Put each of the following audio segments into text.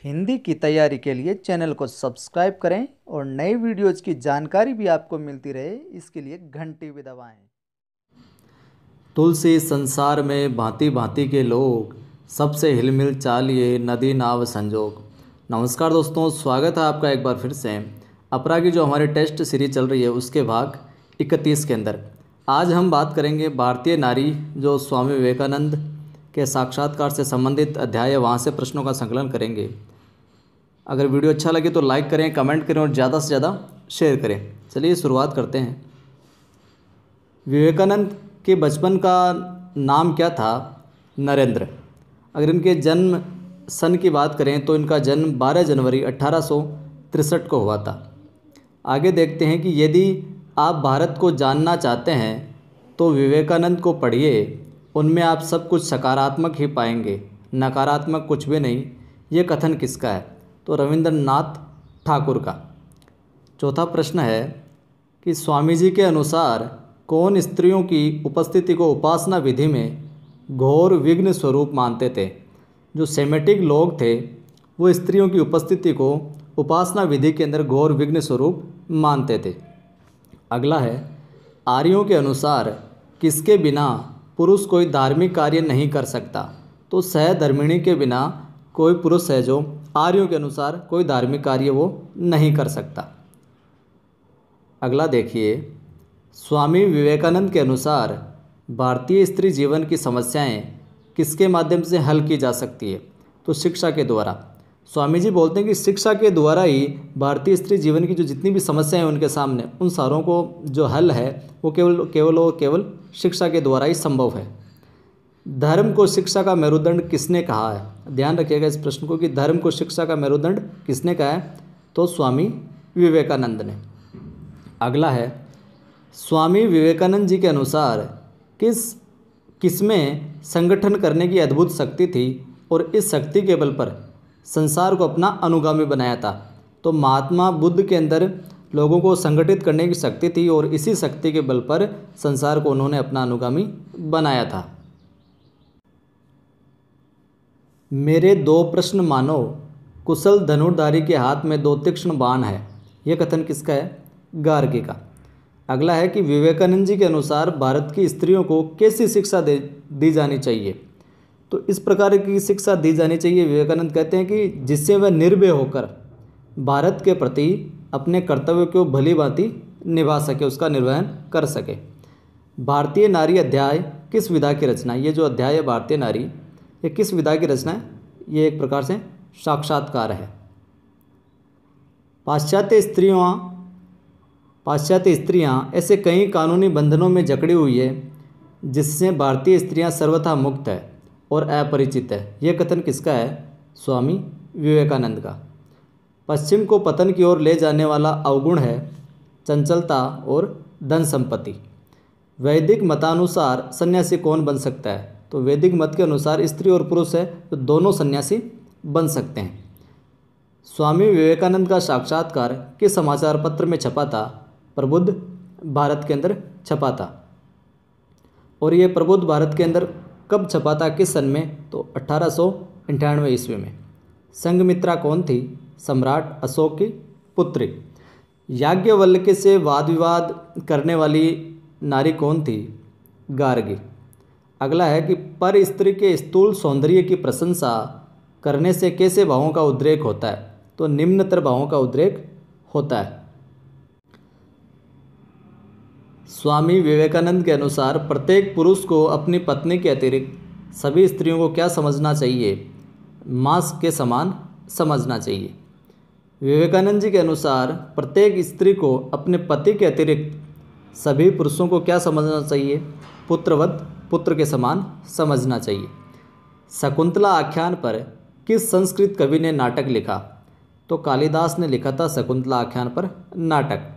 हिंदी की तैयारी के लिए चैनल को सब्सक्राइब करें और नई वीडियोज़ की जानकारी भी आपको मिलती रहे, इसके लिए घंटी भी दबाएं। तुलसी संसार में भांति भांति के लोग, सबसे हिलमिल चालिए नदी नाव संजोग। नमस्कार दोस्तों, स्वागत है आपका एक बार फिर से अपरा की जो हमारी टेस्ट सीरीज चल रही है उसके भाग 31 के अंदर। आज हम बात करेंगे भारतीय नारी, जो स्वामी विवेकानंद के साक्षात्कार से संबंधित अध्याय है, वहाँ से प्रश्नों का संकलन करेंगे। अगर वीडियो अच्छा लगे तो लाइक करें, कमेंट करें और ज़्यादा से ज़्यादा शेयर करें। चलिए शुरुआत करते हैं। विवेकानंद के बचपन का नाम क्या था? नरेंद्र। अगर इनके जन्म सन की बात करें तो इनका जन्म 12 जनवरी 1863 को हुआ था। आगे देखते हैं कि यदि आप भारत को जानना चाहते हैं तो विवेकानंद को पढ़िए, उनमें आप सब कुछ सकारात्मक ही पाएंगे, नकारात्मक कुछ भी नहीं। ये कथन किसका है? तो रविंद्रनाथ ठाकुर का। चौथा प्रश्न है कि स्वामी जी के अनुसार कौन स्त्रियों की उपस्थिति को उपासना विधि में घोर विघ्न स्वरूप मानते थे? जो सेमेटिक लोग थे वो स्त्रियों की उपस्थिति को उपासना विधि के अंदर घोर विघ्न स्वरूप मानते थे। अगला है, आर्यों के अनुसार किसके बिना पुरुष कोई धार्मिक कार्य नहीं कर सकता? तो सहधर्मिणी के बिना कोई पुरुष है जो आर्यों के अनुसार कोई धार्मिक कार्य वो नहीं कर सकता। अगला देखिए, स्वामी विवेकानंद के अनुसार भारतीय स्त्री जीवन की समस्याएं किसके माध्यम से हल की जा सकती है? तो शिक्षा के द्वारा। स्वामी जी बोलते हैं कि शिक्षा के द्वारा ही भारतीय स्त्री जीवन की जो जितनी भी समस्याएं हैं उनके सामने, उन सारों को जो हल है वो केवल शिक्षा के द्वारा ही संभव है। धर्म को शिक्षा का मेरुदंड किसने कहा है? ध्यान रखिएगा इस प्रश्न को कि धर्म को शिक्षा का मेरुदंड किसने कहा है? तो स्वामी विवेकानंद ने। अगला है, स्वामी विवेकानंद जी के अनुसार किसमें संगठन करने की अद्भुत शक्ति थी और इस शक्ति के बल पर संसार को अपना अनुगामी बनाया था? तो महात्मा बुद्ध के अंदर लोगों को संगठित करने की शक्ति थी और इसी शक्ति के बल पर संसार को उन्होंने अपना अनुगामी बनाया था। मेरे दो प्रश्न मानो, कुशल धनुर्धारी के हाथ में दो तीक्ष्ण बाण है। यह कथन किसका है? गार्गी का। अगला है कि विवेकानंद जी के अनुसार भारत की स्त्रियों को कैसी शिक्षा दी जानी चाहिए? तो इस प्रकार की शिक्षा दी जानी चाहिए, विवेकानंद कहते हैं कि जिससे वह निर्भय होकर भारत के प्रति अपने कर्तव्य को भली भांति निभा सके, उसका निर्वहन कर सके। भारतीय नारी अध्याय किस विधा की रचना? ये जो अध्याय है भारतीय नारी, ये किस विधा की रचना है? ये एक प्रकार से साक्षात्कार है। पाश्चात्य स्त्रियां ऐसे कई कानूनी बंधनों में जकड़ी हुई है जिससे भारतीय स्त्रियां सर्वथा मुक्त है और अपरिचित है। यह कथन किसका है? स्वामी विवेकानंद का। पश्चिम को पतन की ओर ले जाने वाला अवगुण है चंचलता और धन संपत्ति। वैदिक मतानुसार सन्यासी कौन बन सकता है? तो वैदिक मत के अनुसार स्त्री और पुरुष है तो दोनों सन्यासी बन सकते हैं। स्वामी विवेकानंद का साक्षात्कार किस समाचार पत्र में छपा था? प्रबुद्ध भारत के अंदर छपा था। और ये प्रबुद्ध भारत के अंदर कब छपा था, किस सन में? तो 1898 ईस्वी में। संघमित्रा कौन थी? सम्राट अशोक की पुत्री। याज्ञवल्क्य से वाद विवाद करने वाली नारी कौन थी? गार्गी। अगला है कि पर स्त्री के स्थूल सौंदर्य की प्रशंसा करने से कैसे भावों का उद्रेक होता है? तो निम्नतर भावों का उद्रेक होता है। स्वामी विवेकानंद के अनुसार प्रत्येक पुरुष को अपनी पत्नी के अतिरिक्त सभी स्त्रियों को क्या समझना चाहिए? मांस के समान समझना चाहिए। विवेकानंद जी के अनुसार प्रत्येक स्त्री को अपने पति के अतिरिक्त सभी पुरुषों को क्या समझना चाहिए? पुत्रवत, पुत्र के समान समझना चाहिए। शकुंतला आख्यान पर किस संस्कृत कवि ने नाटक लिखा? तो कालिदास ने लिखा था शकुंतला आख्यान पर नाटक।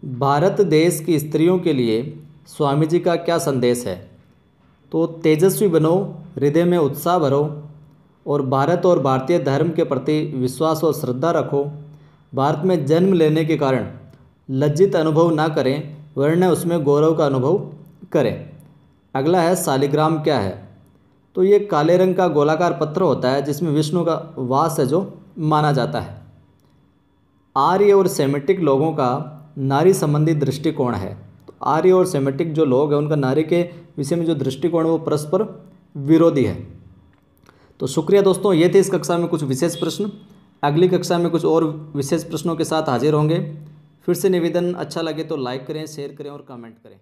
भारत देश की स्त्रियों के लिए स्वामी जी का क्या संदेश है? तो तेजस्वी बनो, हृदय में उत्साह भरो और भारत और भारतीय धर्म के प्रति विश्वास और श्रद्धा रखो। भारत में जन्म लेने के कारण लज्जित अनुभव ना करें, वरना उसमें गौरव का अनुभव करें। अगला है, शालिग्राम क्या है? तो ये काले रंग का गोलाकार पत्थर होता है जिसमें विष्णु का वास है जो माना जाता है। आर्य और सेमेटिक लोगों का नारी संबंधी दृष्टिकोण है। तो आर्य और सेमेटिक जो लोग हैं उनका नारी के विषय में जो दृष्टिकोण है वो परस्पर विरोधी है। तो शुक्रिया दोस्तों, ये थे इस कक्षा में कुछ विशेष प्रश्न। अगली कक्षा में कुछ और विशेष प्रश्नों के साथ हाजिर होंगे। फिर से निवेदन, अच्छा लगे तो लाइक करें, शेयर करें और कमेंट करें।